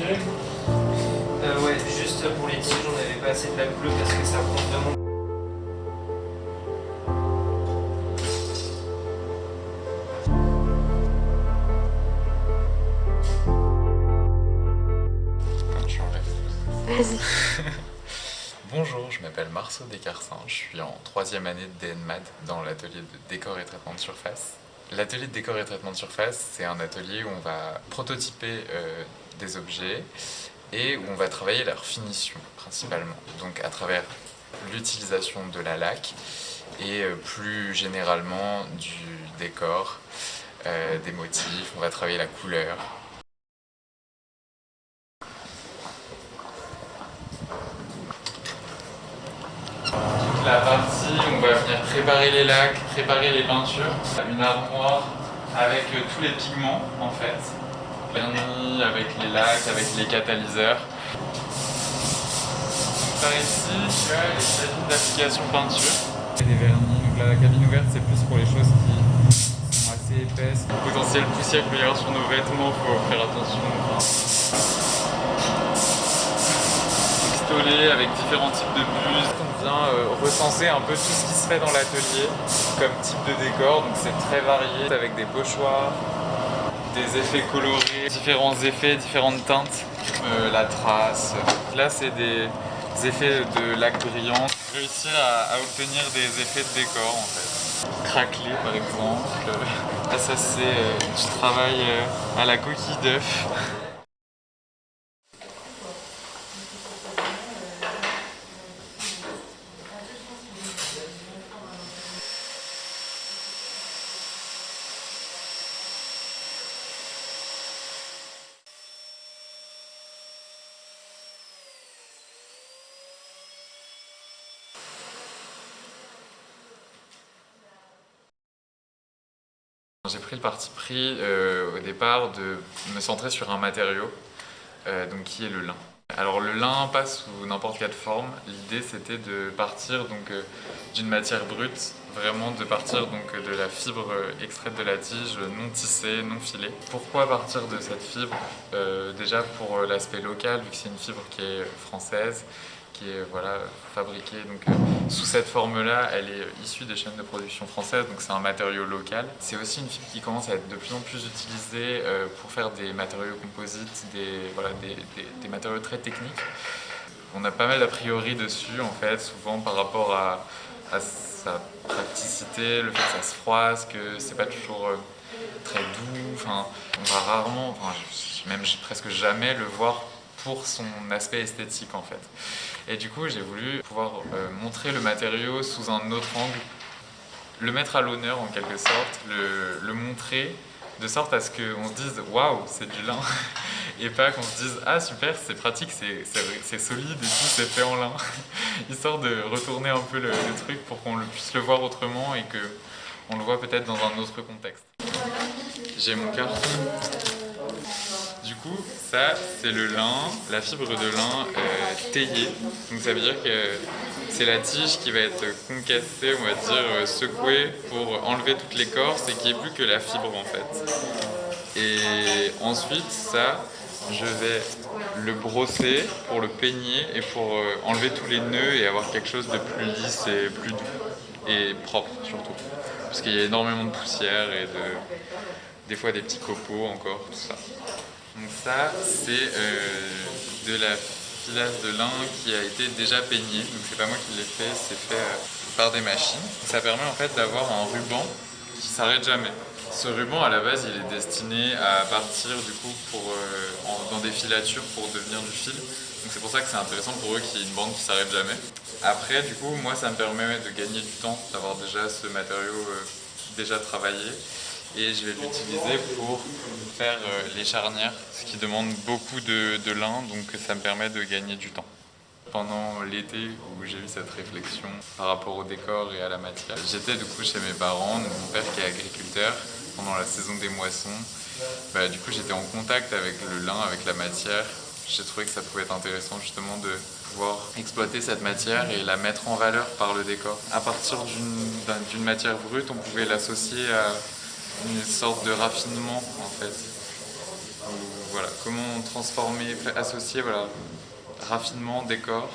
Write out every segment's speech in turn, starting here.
Ouais, juste pour les tiges, on n'avait pas assez de laque bleue parce que ça prend vraiment. Vas-y. Bonjour, je m'appelle Marceau Descarsin, je suis en 3e année de DNMAD dans l'atelier de décor et traitement de surface. L'atelier de décor et traitement de surface, c'est un atelier où on va prototyper des objets et où on va travailler leur finition principalement. Donc à travers l'utilisation de la laque et plus généralement du décor, des motifs, on va travailler la couleur. La partie où on va venir préparer les laques, préparer les peintures. Une armoire avec tous les pigments en fait. Vernis avec les laques, avec les catalyseurs. Par ici, tu as les cabines d'application peinture. Et les vernis. Donc la cabine ouverte, c'est plus pour les choses qui sont assez épaisses. Le potentiel poussière qu'il peut y avoir sur nos vêtements, il faut faire attention. Pistolets avec différents types de buses. On vient recenser un peu tout ce qui se fait dans l'atelier comme type de décor, donc c'est très varié avec des pochoirs, des effets colorés, différents effets, différentes teintes, la trace. Là c'est des effets de laque brillante. Réussir à obtenir des effets de décor en fait. Craquelé par exemple. Là ça c'est du travail à la coquille d'œuf. J'ai pris le parti pris au départ de me centrer sur un matériau, donc qui est le lin. Alors le lin passe sous n'importe quelle forme. L'idée c'était de partir d'une matière brute, vraiment de partir de la fibre extraite de la tige, non tissée, non filée. Pourquoi partir de cette fibre? Déjà pour l'aspect local, vu que c'est une fibre qui est française, qui est fabriquée sous cette forme-là, elle est issue des chaînes de production françaises, donc c'est un matériau local. C'est aussi une fibre qui commence à être de plus en plus utilisée pour faire des matériaux composites, des matériaux très techniques. On a pas mal d'a priori dessus en fait, souvent par rapport à sa praticité, le fait que ça se froisse, que c'est pas toujours très doux. Enfin, on va rarement, même presque jamais le voir pour son aspect esthétique en fait. Et du coup j'ai voulu pouvoir montrer le matériau sous un autre angle, le mettre à l'honneur en quelque sorte, le montrer de sorte à ce qu'on se dise waouh c'est du lin et pas qu'on se dise ah super c'est pratique, c'est solide et tout, c'est fait en lin. Histoire de retourner un peu le truc pour qu'on puisse le voir autrement et qu'on le voit peut-être dans un autre contexte. J'ai mon carton. Du coup, ça c'est le lin, la fibre de lin taillée. Donc ça veut dire que c'est la tige qui va être concassée, on va dire secouée pour enlever toute l'écorce et qu'il n'y ait plus que la fibre en fait. Et ensuite, ça, je vais le brosser pour le peigner et pour enlever tous les nœuds et avoir quelque chose de plus lisse et plus doux et propre surtout. Parce qu'il y a énormément de poussière et des fois des petits copeaux encore, tout ça. Donc ça, c'est de la filasse de lin qui a été déjà peignée. Donc c'est pas moi qui l'ai fait, c'est fait par des machines. Ça permet en fait d'avoir un ruban qui s'arrête jamais. Ce ruban à la base il est destiné à partir du coup dans des filatures pour devenir du fil. Donc c'est pour ça que c'est intéressant pour eux qu'il y ait une bande qui s'arrête jamais. Après du coup moi ça me permet de gagner du temps, d'avoir déjà ce matériau déjà travaillé. Et je vais l'utiliser pour faire les charnières, ce qui demande beaucoup de lin, donc ça me permet de gagner du temps. Pendant l'été où j'ai eu cette réflexion par rapport au décor et à la matière, j'étais du coup chez mes parents, donc mon père qui est agriculteur, pendant la saison des moissons. Du coup j'étais en contact avec le lin, avec la matière. J'ai trouvé que ça pouvait être intéressant justement de pouvoir exploiter cette matière et la mettre en valeur par le décor. À partir d'une matière brute, on pouvait l'associer à une sorte de raffinement en fait. Où, voilà, comment transformer, associer voilà, raffinement, décor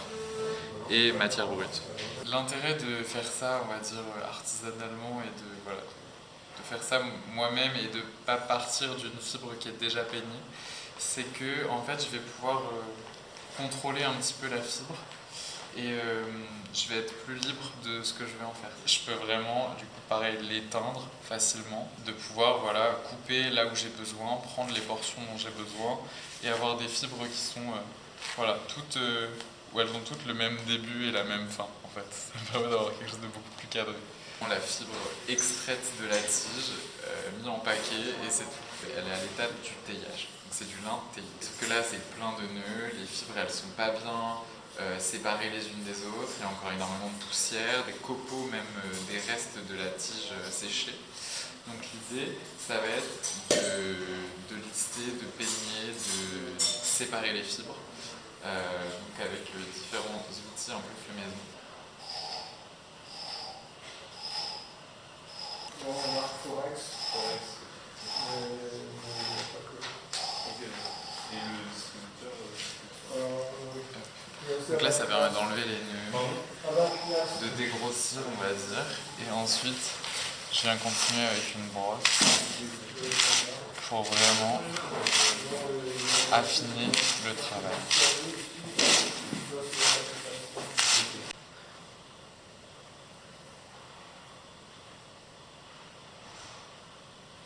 et matière brute. L'intérêt de faire ça, on va dire, artisanalement et voilà, de faire ça moi-même et de ne pas partir d'une fibre qui est déjà peignée, c'est que en fait, je vais pouvoir contrôler un petit peu la fibre et je vais être plus libre de ce que je vais en faire. Je peux vraiment, du coup, pareil, l'éteindre facilement, de pouvoir voilà, couper là où j'ai besoin, prendre les portions dont j'ai besoin et avoir des fibres qui sont voilà, toutes, où elles ont toutes le même début et la même fin, en fait. Ça me permet d'avoir quelque chose de beaucoup plus cadré. La fibre extraite de la tige, mise en paquet, et elle est à l'étape du taillage. C'est du lin taillé. Sauf que là, c'est plein de nœuds, les fibres, elles sont pas bien séparées les unes des autres, il y a encore énormément de poussière, des copeaux, même des restes de la tige séchée. Donc l'idée, ça va être de lister, de peigner, de séparer les fibres, donc avec différents outils un peu fait maison. Forex. Et le distributeur Donc là, ça permet d'enlever les nœuds, de dégrossir, on va dire, et ensuite, je viens continuer avec une brosse pour vraiment affiner le travail.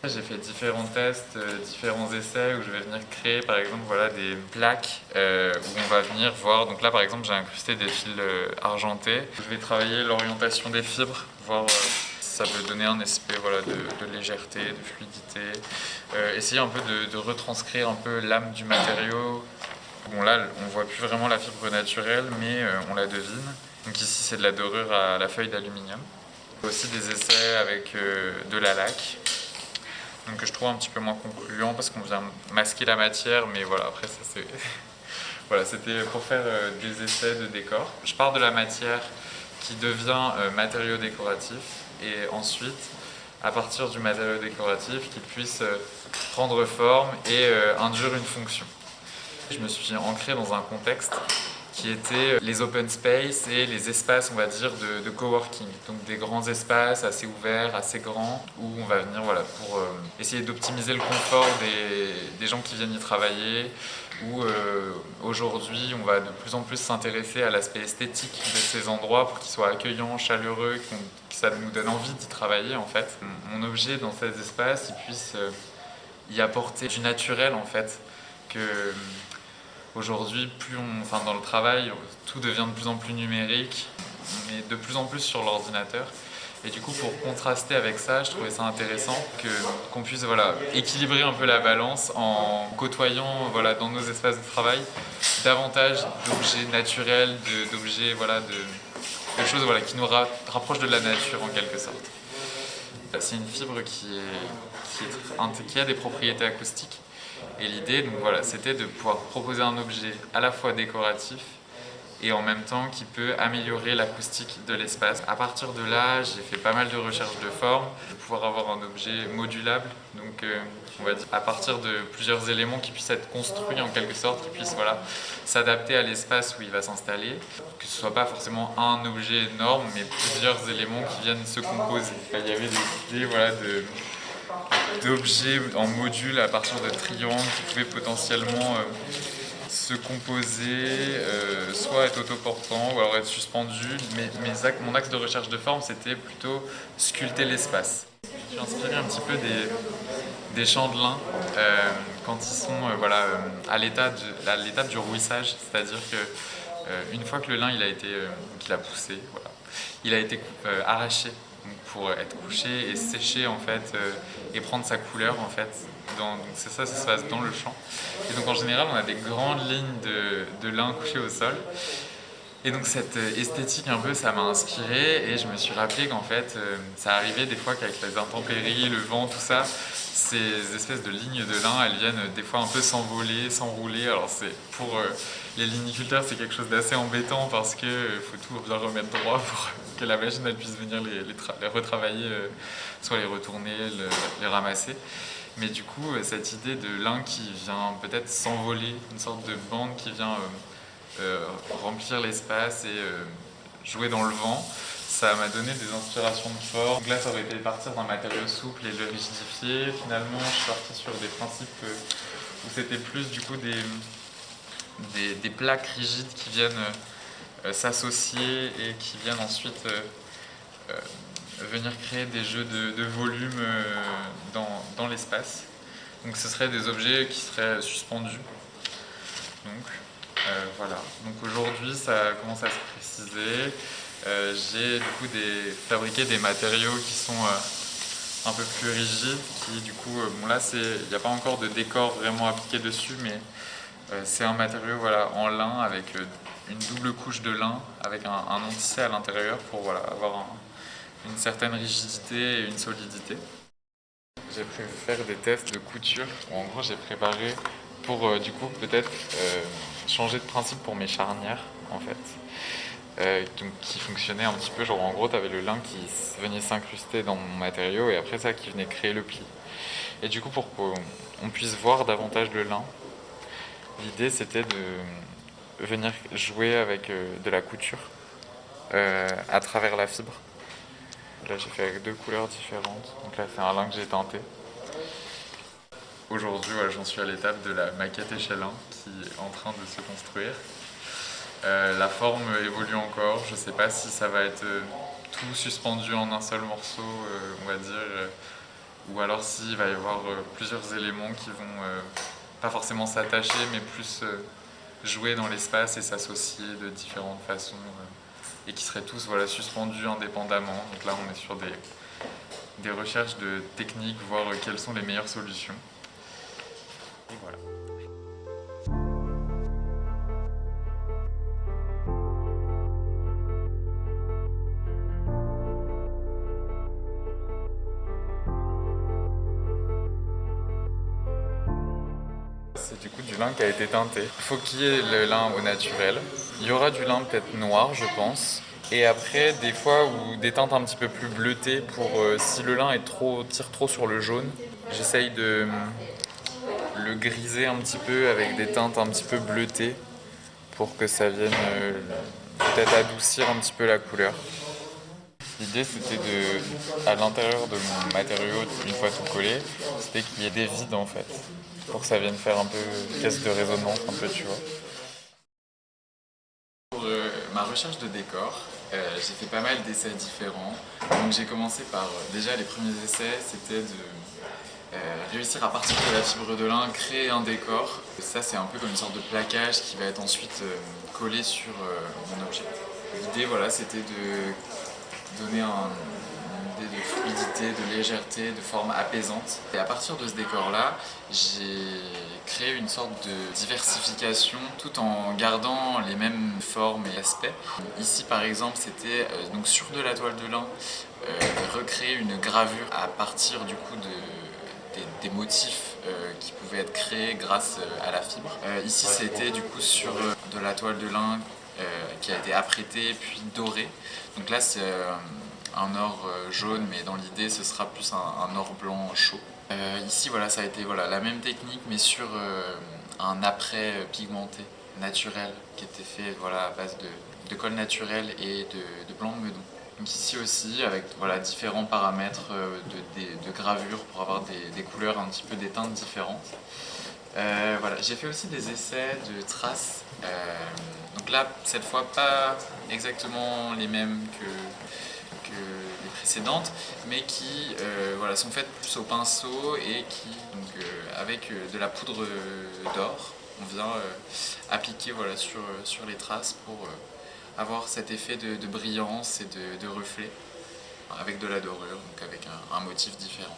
J'ai fait différents tests, différents essais où je vais venir créer par exemple voilà, des plaques où on va venir voir. Donc là par exemple j'ai incrusté des fils argentés. Je vais travailler l'orientation des fibres, voir si ça peut donner un aspect voilà, de légèreté, de fluidité. Essayer un peu de retranscrire un peu l'âme du matériau. Bon là on voit plus vraiment la fibre naturelle mais on la devine. Donc ici c'est de la dorure à la feuille d'aluminium. Aussi des essais avec de la laque. Donc je trouve un petit peu moins concluant parce qu'on vient masquer la matière, mais voilà, après ça c'est... voilà, c'était pour faire des essais de décor. Je pars de la matière qui devient matériau décoratif et ensuite, à partir du matériau décoratif, qu'il puisse prendre forme et induire une fonction. Je me suis ancré dans un contexte qui étaient les open space et les espaces, on va dire, de coworking. Donc des grands espaces assez ouverts, assez grands, où on va venir voilà, pour essayer d'optimiser le confort des gens qui viennent y travailler, où aujourd'hui on va de plus en plus s'intéresser à l'aspect esthétique de ces endroits pour qu'ils soient accueillants, chaleureux, que ça nous donne envie d'y travailler en fait. Mon objet dans ces espaces, il puisse y apporter du naturel en fait, que aujourd'hui, dans le travail, tout devient de plus en plus numérique, mais de plus en plus sur l'ordinateur. Et du coup, pour contraster avec ça, je trouvais ça intéressant qu'on puisse voilà, équilibrer un peu la balance en côtoyant voilà, dans nos espaces de travail davantage d'objets naturels, d'objets, voilà, de choses voilà, qui nous rapprochent de la nature en quelque sorte. C'est une fibre qui a des propriétés acoustiques. Et l'idée, donc voilà, c'était de pouvoir proposer un objet à la fois décoratif et en même temps qui peut améliorer l'acoustique de l'espace. À partir de là, j'ai fait pas mal de recherches de forme, de pouvoir avoir un objet modulable, donc on va dire à partir de plusieurs éléments qui puissent être construits en quelque sorte, qui puissent voilà, s'adapter à l'espace où il va s'installer, que ce soit pas forcément un objet énorme, mais plusieurs éléments qui viennent se composer. Il y avait des idées voilà, d'objets en module à partir de triangles qui pouvaient potentiellement se composer, soit être autoportants ou alors être suspendus. Mais mon axe de recherche de forme, c'était plutôt sculpter l'espace. Je suis inspiré un petit peu des champs de lin quand ils sont voilà, à l'étape du rouissage, c'est-à-dire que une fois que le lin qu'il a poussé, voilà, il a été arraché pour être couché et séché en fait et prendre sa couleur en fait. Donc c'est ça se passe dans le champ. Et donc en général on a des grandes lignes de lin couché au sol. Et donc cette esthétique un peu ça m'a inspiré et je me suis rappelé qu'en fait ça arrivait des fois qu'avec les intempéries, le vent, tout ça, ces espèces de lignes de lin elles viennent des fois un peu s'envoler, s'enrouler. Alors c'est pour les liniculteurs c'est quelque chose d'assez embêtant parce qu'il faut tout bien remettre droit pour que la machine elle puisse venir les retravailler, soit les retourner, les ramasser. Mais du coup, cette idée de lin qui vient peut-être s'envoler, une sorte de bande qui vient remplir l'espace et jouer dans le vent, ça m'a donné des inspirations de forme. Donc là, ça aurait été partir d'un matériau souple et le rigidifier. Finalement, je suis parti sur des principes où c'était plus du coup des plaques rigides qui viennent s'associer et qui viennent ensuite venir créer des jeux de volume dans l'espace. Donc ce seraient des objets qui seraient suspendus. Donc voilà. Donc aujourd'hui, ça commence à se préciser. J'ai du coup fabriqué des matériaux qui sont un peu plus rigides, qui du coup, bon là, il n'y a pas encore de décor vraiment appliqué dessus, mais c'est un matériau voilà, en lin avec une double couche de lin avec un anti à l'intérieur pour voilà, avoir une certaine rigidité et une solidité. J'ai pu faire des tests de couture où en gros j'ai préparé pour du coup peut-être changer de principe pour mes charnières en fait. Donc, qui fonctionnait un petit peu, genre en gros tu avais le lin qui venait s'incruster dans mon matériau et après ça qui venait créer le pli. Et du coup pour qu'on puisse voir davantage le lin, l'idée c'était de venir jouer avec de la couture à travers la fibre. Là j'ai fait avec 2 couleurs différentes, donc là c'est un lin que j'ai teinté. Aujourd'hui voilà, j'en suis à l'étape de la maquette échelle 1 qui est en train de se construire. La forme évolue encore, je ne sais pas si ça va être tout suspendu en un seul morceau, on va dire, ou alors s'il va y avoir plusieurs éléments qui vont pas forcément s'attacher, mais plus jouer dans l'espace et s'associer de différentes façons, et qui seraient tous voilà, suspendus indépendamment. Donc là, on est sur des recherches de techniques, voir quelles sont les meilleures solutions. Et voilà. C'est du coup du lin qui a été teinté. Il faut qu'il y ait le lin au naturel. Il y aura du lin peut-être noir, je pense. Et après, des fois, ou des teintes un petit peu plus bleutées pour si le lin tire trop sur le jaune. J'essaye de le griser un petit peu avec des teintes un petit peu bleutées pour que ça vienne peut-être adoucir un petit peu la couleur. L'idée c'était à l'intérieur de mon matériau, une fois tout collé, c'était qu'il y ait des vides en fait, pour que ça vienne faire un peu caisse de résonance, un peu tu vois. Pour ma recherche de décor, j'ai fait pas mal d'essais différents. Donc j'ai commencé par, déjà les premiers essais, c'était de réussir à partir de la fibre de lin, créer un décor. Et ça c'est un peu comme une sorte de plaquage qui va être ensuite collé sur mon objet. L'idée voilà, c'était de donner une idée de fluidité, de légèreté, de forme apaisante. Et à partir de ce décor-là, j'ai créé une sorte de diversification tout en gardant les mêmes formes et aspects. Ici par exemple, c'était donc sur de la toile de lin, recréer une gravure à partir du coup des motifs qui pouvaient être créés grâce à la fibre. Ici c'était du coup sur de la toile de lin qui a été apprêtée puis dorée. Donc là c'est un or jaune, mais dans l'idée ce sera plus un or blanc chaud. Ici voilà, ça a été voilà, la même technique mais sur un apprêt pigmenté naturel qui était fait voilà, à base de colle naturelle et de blanc de meudon. Donc ici aussi avec voilà, différents paramètres de gravure pour avoir des couleurs un petit peu des teintes différentes. Voilà. J'ai fait aussi des essais de traces. Donc là, cette fois, pas exactement les mêmes que les précédentes, mais qui voilà, sont faites plus au pinceau et qui, donc, avec de la poudre d'or, on vient appliquer voilà, sur les traces pour avoir cet effet de brillance et de reflet avec de la dorure, donc avec un motif différent.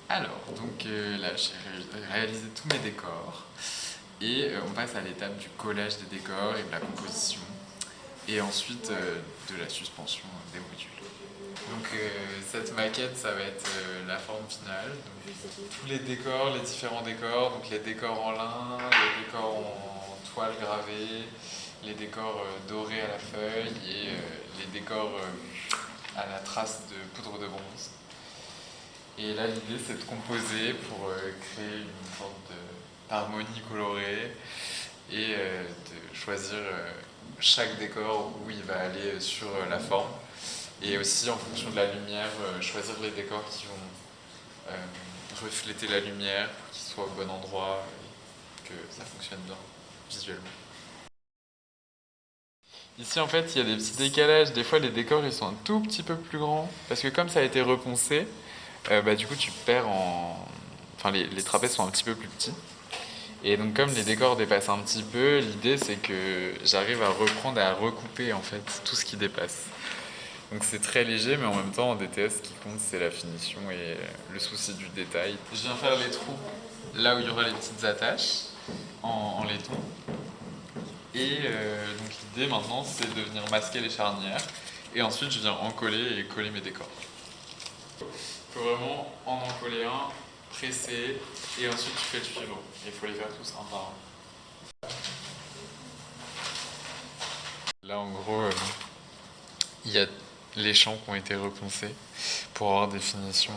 Alors, donc là, j'ai réalisé tous mes décors et on passe à l'étape du collage des décors et de la composition et ensuite de la suspension des modules. Donc cette maquette, ça va être la forme finale. Donc, tous les décors, les différents décors, donc les décors en lin, les décors en toile gravée, les décors dorés à la feuille et les décors à la trace de poudre de bronze. Et là, l'idée, c'est de composer pour créer une sorte d'harmonie colorée et de choisir chaque décor où il va aller sur la forme. Et aussi, en fonction de la lumière, choisir les décors qui vont refléter la lumière, pour qu'ils soient au bon endroit et que ça fonctionne bien visuellement. Ici, en fait, il y a des petits décalages. Des fois, les décors, ils sont un tout petit peu plus grands. Parce que comme ça a été reponcé, du coup, tu perds en... Enfin, les trapèzes sont un petit peu plus petits. Et donc, comme les décors dépassent un petit peu, l'idée, c'est que j'arrive à reprendre et à recouper, en fait, tout ce qui dépasse. Donc, c'est très léger, mais en même temps, en DTS, ce qui compte, c'est la finition et le souci du détail. Je viens faire les trous là où il y aura les petites attaches en laiton. Et donc l'idée maintenant, c'est de venir masquer les charnières. Et ensuite, je viens encoller et coller mes décors. Il faut vraiment en encoller un, presser, et ensuite tu fais le suivant. Il faut les faire tous un par un. Là, en gros, il y a les champs qui ont été reponcés pour avoir des finitions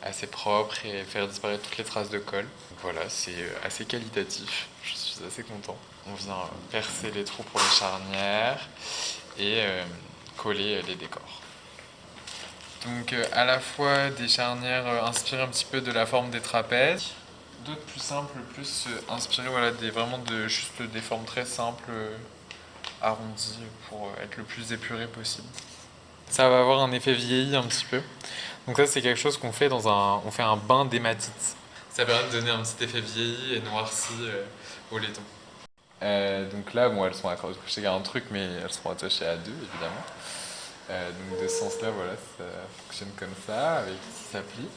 assez propres et faire disparaître toutes les traces de colle. Donc voilà, c'est assez qualitatif. Je suis assez content. On vient percer les trous pour les charnières et coller les décors. Donc à la fois des charnières inspirées un petit peu de la forme des trapèzes, d'autres plus simples, plus inspirées vraiment juste des formes très simples, arrondies pour être le plus épuré possible. Ça va avoir un effet vieilli un petit peu. Donc ça, c'est quelque chose qu'on fait on fait un bain d'hématite. Ça permet de donner un petit effet vieilli et noirci au laiton. Donc là, elles sont accrochées à un truc, mais elles sont attachées à deux, évidemment. Donc de ce sens-là, ça fonctionne comme ça, avec ça plie.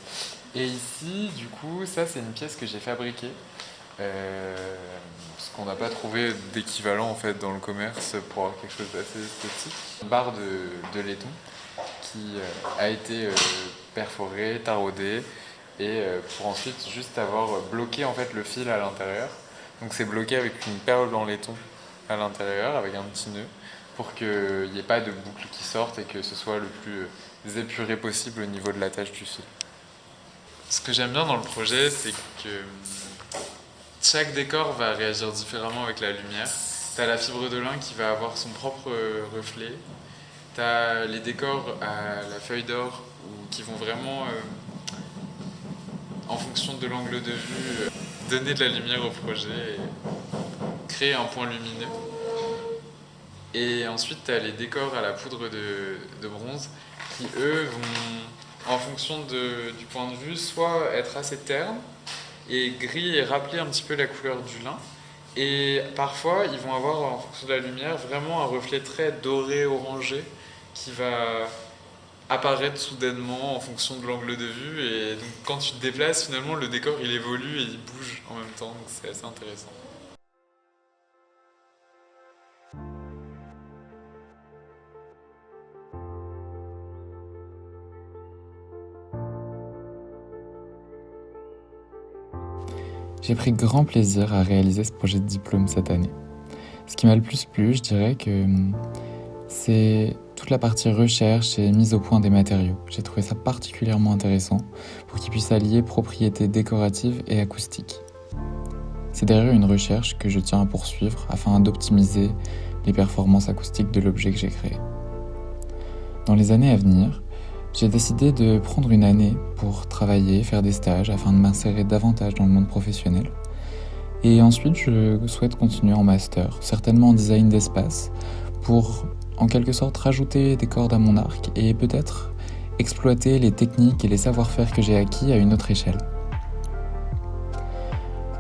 Et ici, du coup, ça, c'est une pièce que j'ai fabriquée. Parce qu'on n'a pas trouvé d'équivalent en fait dans le commerce pour avoir quelque chose d'assez esthétique. Une barre de laiton qui a été perforée, taraudée et pour ensuite juste avoir bloqué en fait le fil à l'intérieur. Donc c'est bloqué avec une perle en laiton à l'intérieur avec un petit nœud pour qu'il n'y ait pas de boucle qui sorte et que ce soit le plus épuré possible au niveau de l'attache du fil. Ce que j'aime bien dans le projet, c'est que chaque décor va réagir différemment avec la lumière. T'as la fibre de lin qui va avoir son propre reflet. T'as les décors à la feuille d'or qui vont vraiment, en fonction de l'angle de vue, donner de la lumière au projet et créer un point lumineux. Et ensuite, t'as les décors à la poudre de bronze qui, eux, vont, en fonction du point de vue, soit être assez ternes et gris et rappeler un petit peu la couleur du lin. Et parfois, ils vont avoir, en fonction de la lumière, vraiment un reflet très doré, orangé, qui va apparaître soudainement en fonction de l'angle de vue. Et donc, quand tu te déplaces, finalement, le décor, il évolue et il bouge en même temps. Donc, c'est assez intéressant. J'ai pris grand plaisir à réaliser ce projet de diplôme cette année. Ce qui m'a le plus plu, je dirais que c'est toute la partie recherche et mise au point des matériaux. J'ai trouvé ça particulièrement intéressant pour qu'ils puissent allier propriétés décoratives et acoustiques. C'est derrière une recherche que je tiens à poursuivre afin d'optimiser les performances acoustiques de l'objet que j'ai créé. Dans les années à venir, j'ai décidé de prendre une année pour travailler, faire des stages afin de m'insérer davantage dans le monde professionnel. Et ensuite, je souhaite continuer en master, certainement en design d'espace, pour en quelque sorte rajouter des cordes à mon arc et peut-être exploiter les techniques et les savoir-faire que j'ai acquis à une autre échelle.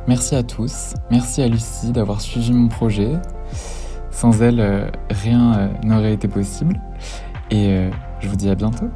Merci à tous, merci à Lucie d'avoir suivi mon projet. Sans elle, rien n'aurait été possible. Et je vous dis à bientôt.